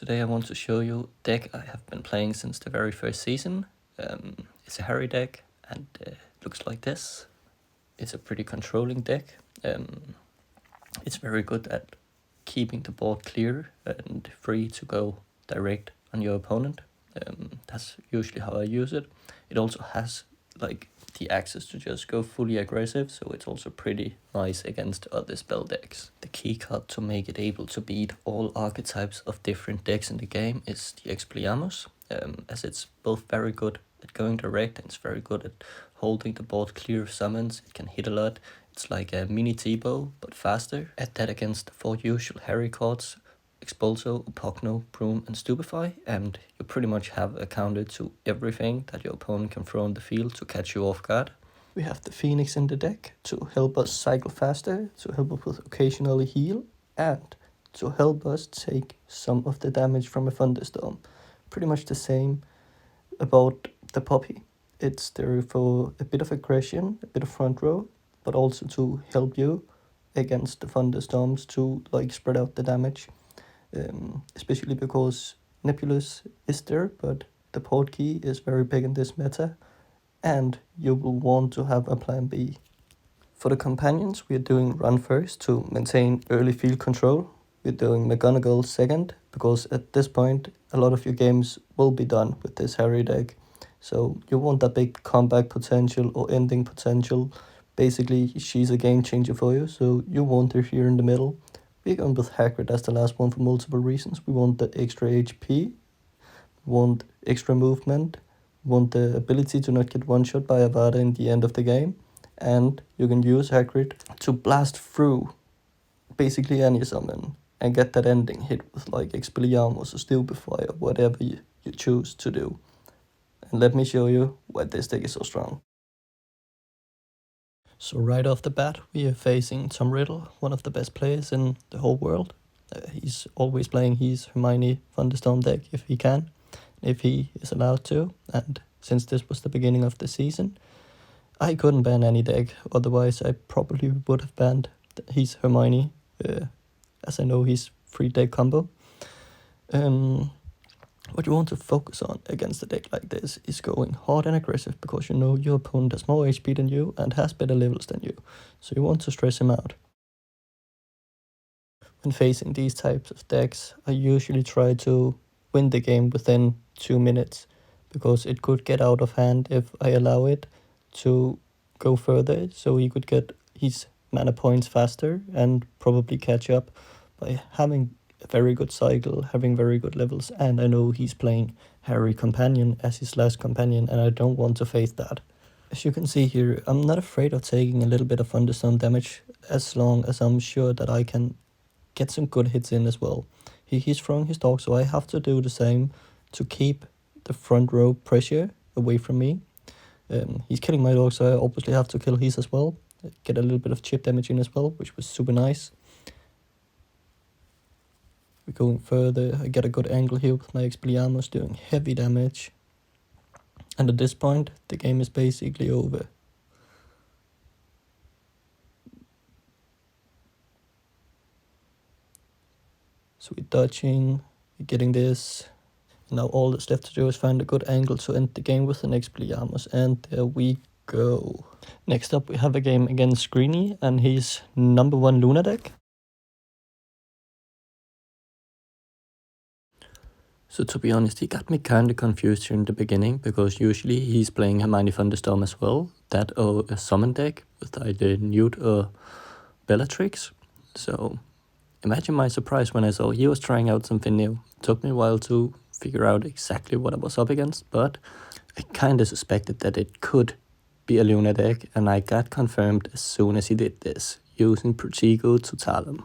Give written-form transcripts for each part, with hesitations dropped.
Today I want to show you a deck I have been playing since the very first season. It's a Harry deck and looks like this. It's a pretty controlling deck. It's very good at keeping the board clear and free to go direct on your opponent. That's usually how I use it. It also has like the access to just go fully aggressive, so it's also pretty nice against other spell decks. The key card to make it able to beat all archetypes of different decks in the game is the Expelliarmus, as it's both very good at going direct and it's very good at holding the board clear of summons. It can hit a lot. It's like a mini T-bow, but faster. Add that against the 4 usual Harry cards, Expulso, Upogno, Broom, and Stupefy, and you pretty much have a counter to everything that your opponent can throw on the field to catch you off guard. We have the Phoenix in the deck to help us cycle faster, to help us with occasionally heal, and to help us take some of the damage from a thunderstorm. Pretty much the same about the Puppy. It's there for a bit of aggression, a bit of front row, but also to help you against the thunderstorms to like spread out the damage. Especially because Nebulous is there, but the Portkey is very big in this meta, and you will want to have a plan B. For the companions, we are doing Run first to maintain early field control. We're doing McGonagall second, because at this point, a lot of your games will be done with this Harry deck. So you want that big comeback potential or ending potential. Basically, she's a game changer for you, so you want her here in the middle. We're going with Hagrid as the last one for multiple reasons. We want the extra HP, we want extra movement, we want the ability to not get one-shot by Avada in the end of the game, and you can use Hagrid to blast through basically any summon and get that ending hit with like Expelliarmus or Stupefy or whatever you choose to do. And let me show you why this deck is so strong. So right off the bat, we are facing Tom Riddle, one of the best players in the whole world. He's always playing his Hermione Thunderstorm deck if he can, if he is allowed to. And since this was the beginning of the season, I couldn't ban any deck. Otherwise, I probably would have banned his Hermione, as I know his free deck combo. What you want to focus on against a deck like this is going hard and aggressive, because you know your opponent has more HP than you and has better levels than you, so you want to stress him out. When facing these types of decks, I usually try to win the game within 2 minutes, because it could get out of hand if I allow it to go further, so he could get his mana points faster and probably catch up by having a very good cycle, having very good levels, and I know he's playing Harry Companion as his last companion, and I don't want to face that. As you can see here, I'm not afraid of taking a little bit of Thunderstorm damage, as long as I'm sure that I can get some good hits in as well. He's throwing his dog, so I have to do the same to keep the front row pressure away from me. He's killing my dog, so I obviously have to kill his as well. Get a little bit of chip damage in as well, which was super nice. We're going further. I get a good angle here with my Expelliarmus doing heavy damage. And at this point, the game is basically over. So we're dodging, we're getting this. Now all that's left to do is find a good angle to end the game with an Expelliarmus, and there we go. Next up we have a game against Greeny and his number 1 Luna deck. So to be honest, he got me kinda confused here in the beginning, because usually he's playing Hermione Thunderstorm as well, that or a summon deck with either Newt or Bellatrix. So imagine my surprise when I saw he was trying out something new. It took me a while to figure out exactly what I was up against, but I kinda suspected that it could be a Luna deck, and I got confirmed as soon as he did this, using Protego to Talon.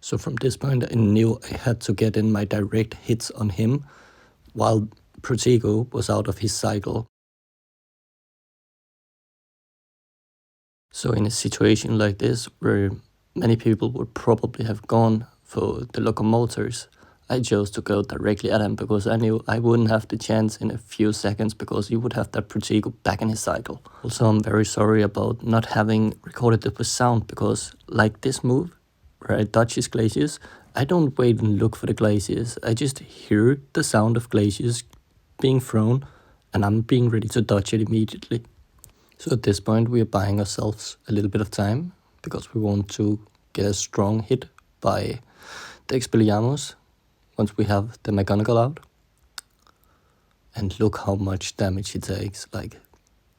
So from this point I knew I had to get in my direct hits on him while Protego was out of his cycle. So in a situation like this, where many people would probably have gone for the Locomotors, I chose to go directly at him, because I knew I wouldn't have the chance in a few seconds, because he would have that Protego back in his cycle. Also, I'm very sorry about not having recorded it with sound, because like this move, where I dodge his Glacius, I don't wait and look for the glaciers. I just hear the sound of glaciers being thrown, and I'm being ready to dodge it immediately. So at this point, we are buying ourselves a little bit of time because we want to get a strong hit by the Expelliarmus once we have the McGonagall out. And look how much damage he takes. Like,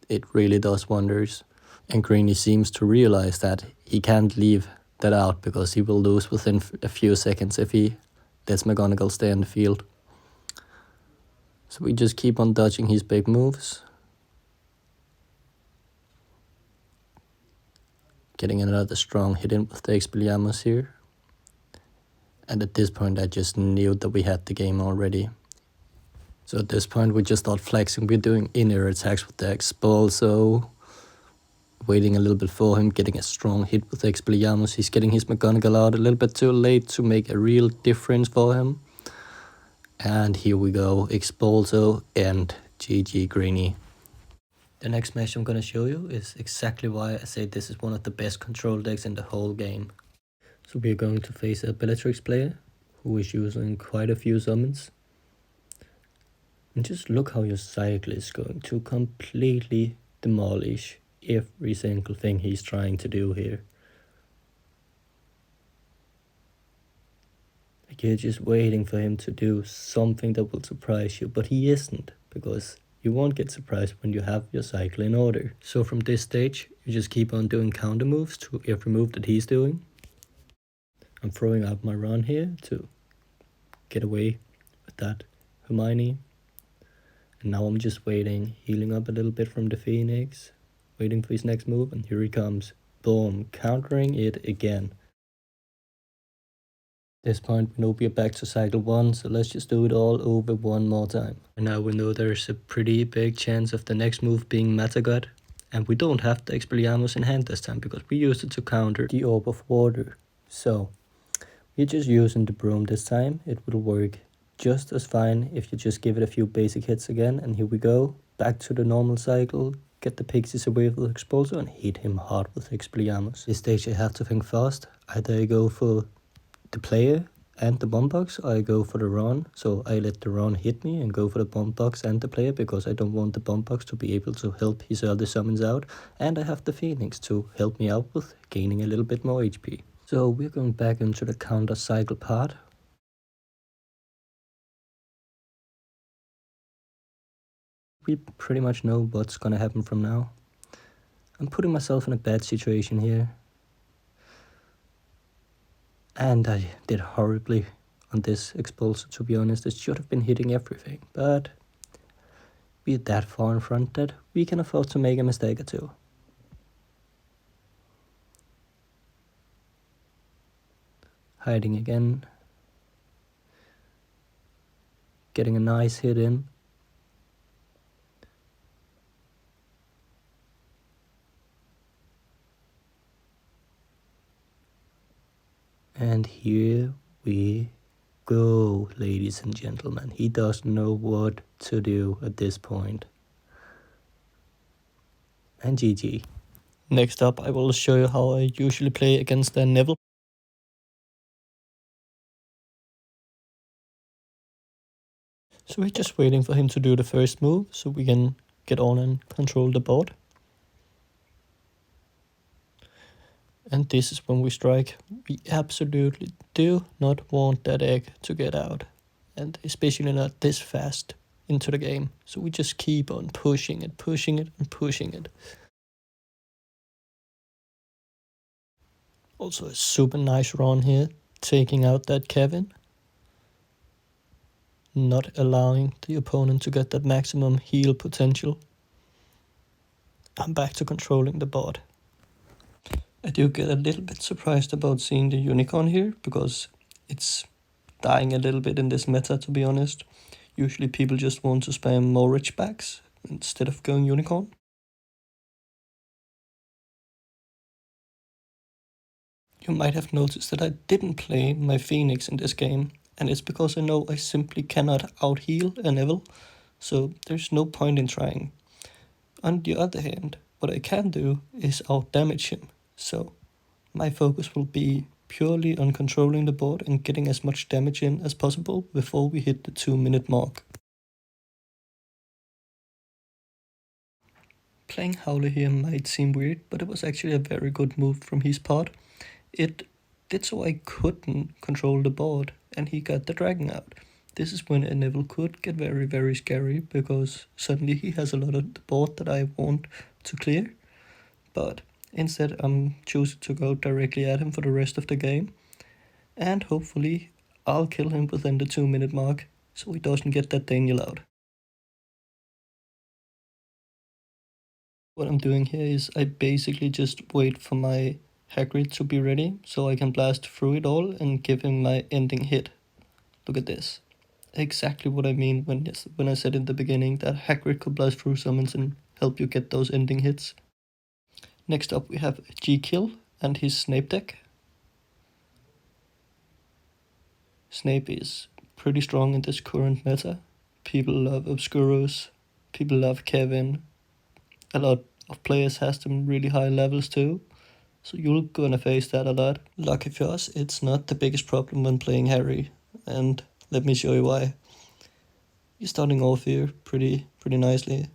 it really does wonders. And Greeny seems to realize that he can't leave that out because he will lose within a few seconds if he lets McGonagall stay in the field. So we just keep on dodging his big moves. Getting another strong hit in with the Expelliarmus here. And at this point I just knew that we had the game already. So at this point we just start flexing. We're doing in-air attacks with the Expulso. Waiting a little bit for him, getting a strong hit with the Expelliarmus. He's getting his McGonagall out a little bit too late to make a real difference for him. And here we go, Expulso and GG Greeny. The next match I'm gonna show you is exactly why I say this is one of the best control decks in the whole game. So we're going to face a Bellatrix player who is using quite a few summons. And just look how your cycle is going to completely demolish every single thing he's trying to do here. Like, you're just waiting for him to do something that will surprise you, but he isn't, because you won't get surprised when you have your cycle in order. So from this stage, you just keep on doing counter moves to every move that he's doing. I'm throwing out my Ron here to get away with that Hermione. And now I'm just waiting, healing up a little bit from the Phoenix, waiting for his next move, and here he comes. Boom, countering it again. At this point, we know we're back to cycle 1, so let's just do it all over one more time. And now we know there's a pretty big chance of the next move being Matagot, and we don't have the Expelliarmus in hand this time because we used it to counter the Orb of Water. So, we're just using the Broom this time. It will work just as fine if you just give it a few basic hits again, and here we go, back to the normal cycle. Get the Pixies away with Expulso and hit him hard with Expelliarmus. This stage I have to think fast. Either I go for the player and the bomb box, or I go for the Ron. So I let the Ron hit me and go for the bomb box and the player because I don't want the bomb box to be able to help his other summons out. And I have the Phoenix to help me out with gaining a little bit more HP. So we're going back into the counter cycle part. We pretty much know what's gonna happen from now. I'm putting myself in a bad situation here. And I did horribly on this Expulso, to be honest. It should have been hitting everything, but we're that far in front that we can afford to make a mistake or two. Hiding again. Getting a nice hit in. And here we go, ladies and gentlemen. He doesn't know what to do at this point. And GG. Next up, I will show you how I usually play against the Neville. So we're just waiting for him to do the first move so we can get on and control the board. And this is when we strike. We absolutely do not want that egg to get out. And especially not this fast into the game. So we just keep on pushing it, pushing it, and pushing it. Also a super nice run here, taking out that Kevin. Not allowing the opponent to get that maximum heal potential. I'm back to controlling the board. I do get a little bit surprised about seeing the unicorn here, because it's dying a little bit in this meta, to be honest. Usually people just want to spam more Ridgebacks instead of going unicorn. You might have noticed that I didn't play my Phoenix in this game, and it's because I know I simply cannot out-heal a Neville, so there's no point in trying. On the other hand, what I can do is out-damage him. So my focus will be purely on controlling the board and getting as much damage in as possible before we hit the 2-minute mark. Playing Howler here might seem weird, but it was actually a very good move from his part. It did so I couldn't control the board, and he got the dragon out. This is when Neville could get very, very scary, because suddenly he has a lot of the board that I want to clear. But instead I'm choosing to go directly at him for the rest of the game, and hopefully I'll kill him within the 2-minute mark, so he doesn't get that Daniel out. What I'm doing here is I basically just wait for my Hagrid to be ready, so I can blast through it all and give him my ending hit. Look at this. Exactly what I mean when I said in the beginning that Hagrid could blast through summons and help you get those ending hits. Next up we have G-Kill and his Snape deck. Snape is pretty strong in this current meta. People love Obscuros, people love Kevin. A lot of players has them really high levels too, so you're gonna face that a lot. Lucky for us, it's not the biggest problem when playing Harry, and let me show you why. You're starting off here pretty nicely,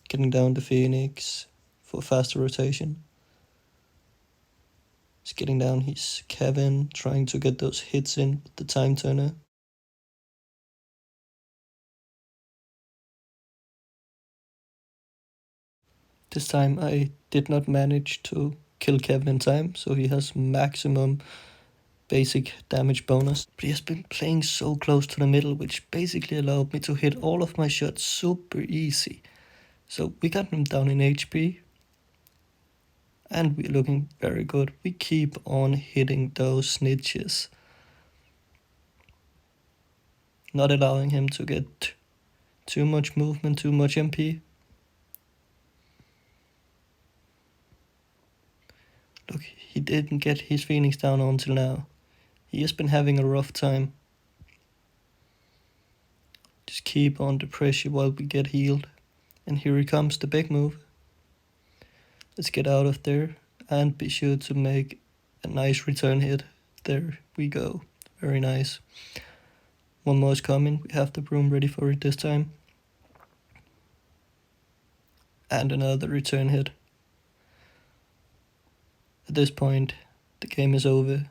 getting down the Phoenix for faster rotation. He's getting down his Kevin, trying to get those hits in with the time turner. This time I did not manage to kill Kevin in time, so he has maximum basic damage bonus. But he has been playing so close to the middle, which basically allowed me to hit all of my shots super easy. So we got him down in HP, and we're looking very good. We keep on hitting those snitches, not allowing him to get too much movement, too much MP. Look, he didn't get his Phoenix down until now. He has been having a rough time. Just keep on the pressure while we get healed. And here he comes, the big move. Let's get out of there and be sure to make a nice return hit. There we go. Very nice. One more is coming. We have the broom ready for it this time. And another return hit. At this point, the game is over.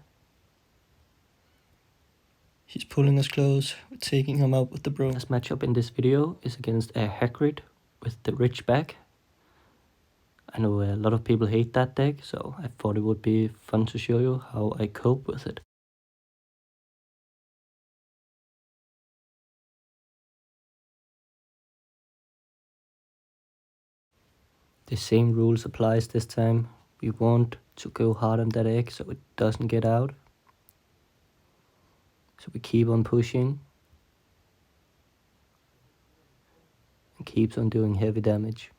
He's pulling us close. We're taking him out with the broom. This matchup in this video is against a Hagrid with the Rich back. I know a lot of people hate that deck, so I thought it would be fun to show you how I cope with it. The same rules applies this time. We want to go hard on that egg so it doesn't get out. So we keep on pushing. And keeps on doing heavy damage.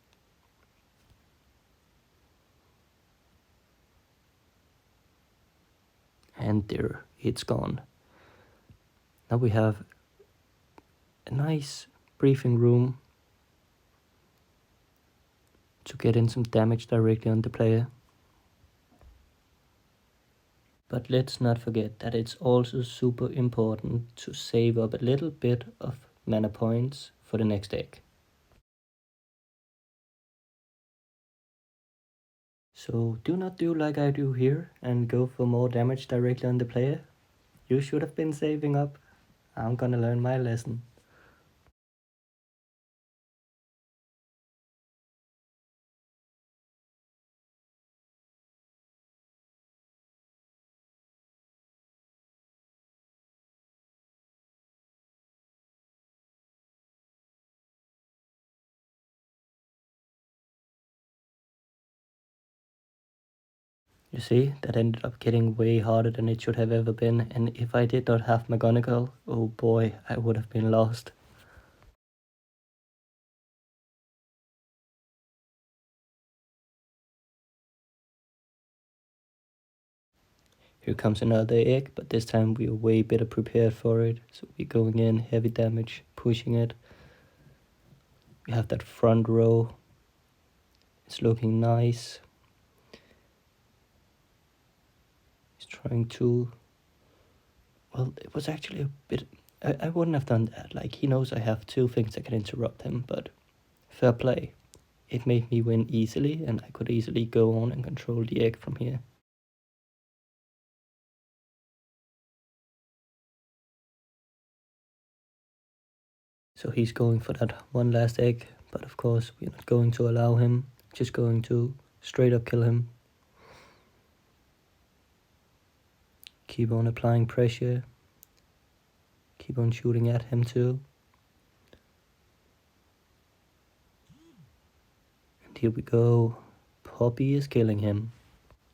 And there, it's gone. Now we have a nice briefing room to get in some damage directly on the player. But let's not forget that it's also super important to save up a little bit of mana points for the next deck. So do not do like I do here and go for more damage directly on the player. You should have been saving up. I'm gonna learn my lesson. You see, that ended up getting way harder than it should have ever been, and if I did not have McGonagall, oh boy, I would have been lost. Here comes another egg, but this time we are way better prepared for it. So we're going in, heavy damage, pushing it. We have that front row. It's looking nice. He's trying to... Well, it was actually a bit... I wouldn't have done that. Like, he knows I have 2 things that can interrupt him, but fair play. It made me win easily, and I could easily go on and control the egg from here. So he's going for that one last egg, but of course we're not going to allow him, just going to straight up kill him. Keep on applying pressure. Keep on shooting at him too. And here we go. Poppy is killing him.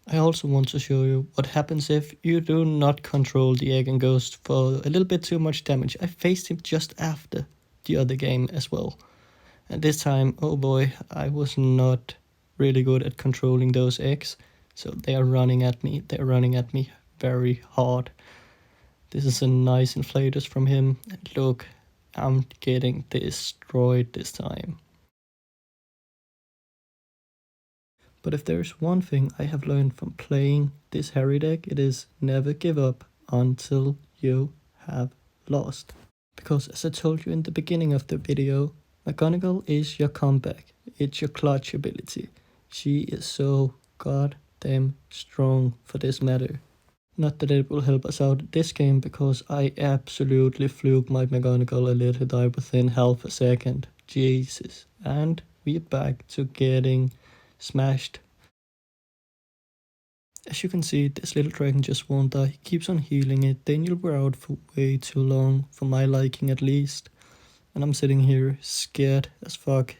I also want to show you what happens if you do not control the egg and ghost for a little bit too much damage. I faced him just after the other game as well. And this time, oh boy, I was not really good at controlling those eggs. So they are running at me. They're running at me very hard. This is a nice inflators from him. And look, I'm getting destroyed this time. But if there's one thing I have learned from playing this Harry deck, it is never give up until you have lost. Because as I told you in the beginning of the video, McGonagall is your comeback. It's your clutch ability. She is so goddamn strong for this matter. Not that it will help us out this game, because I absolutely fluked my McGonagall a little die within half a second. Jesus. And we're back to getting smashed. As you can see, this little dragon just won't die. He keeps on healing it. Daniel were out for way too long, for my liking at least. And I'm sitting here scared as fuck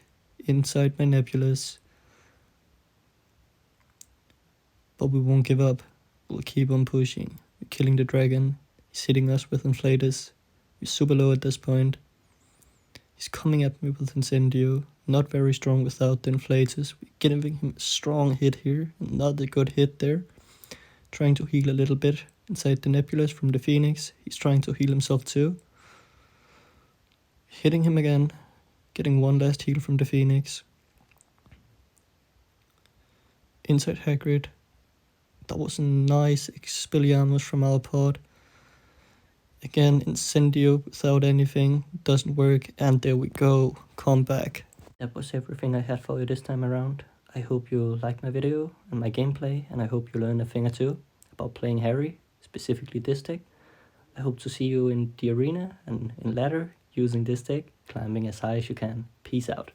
inside my Nebulas. But we won't give up. We'll keep on pushing. We're killing the dragon. He's hitting us with inflators. We're super low at this point. He's coming at me with Incendio. Not very strong without the inflators. We're giving him a strong hit here. Another good hit there. Trying to heal a little bit inside the Nebulas from the Phoenix. He's trying to heal himself too. Hitting him again. Getting one last heal from the Phoenix. Inside Hagrid. That was a nice Expelliarmus from our pod. Again, Incendio without anything. Doesn't work. And there we go. Come back. That was everything I had for you this time around. I hope you liked my video and my gameplay. And I hope you learned a thing or two about playing Harry. Specifically this deck. I hope to see you in the arena and in ladder using this deck. Climbing as high as you can. Peace out.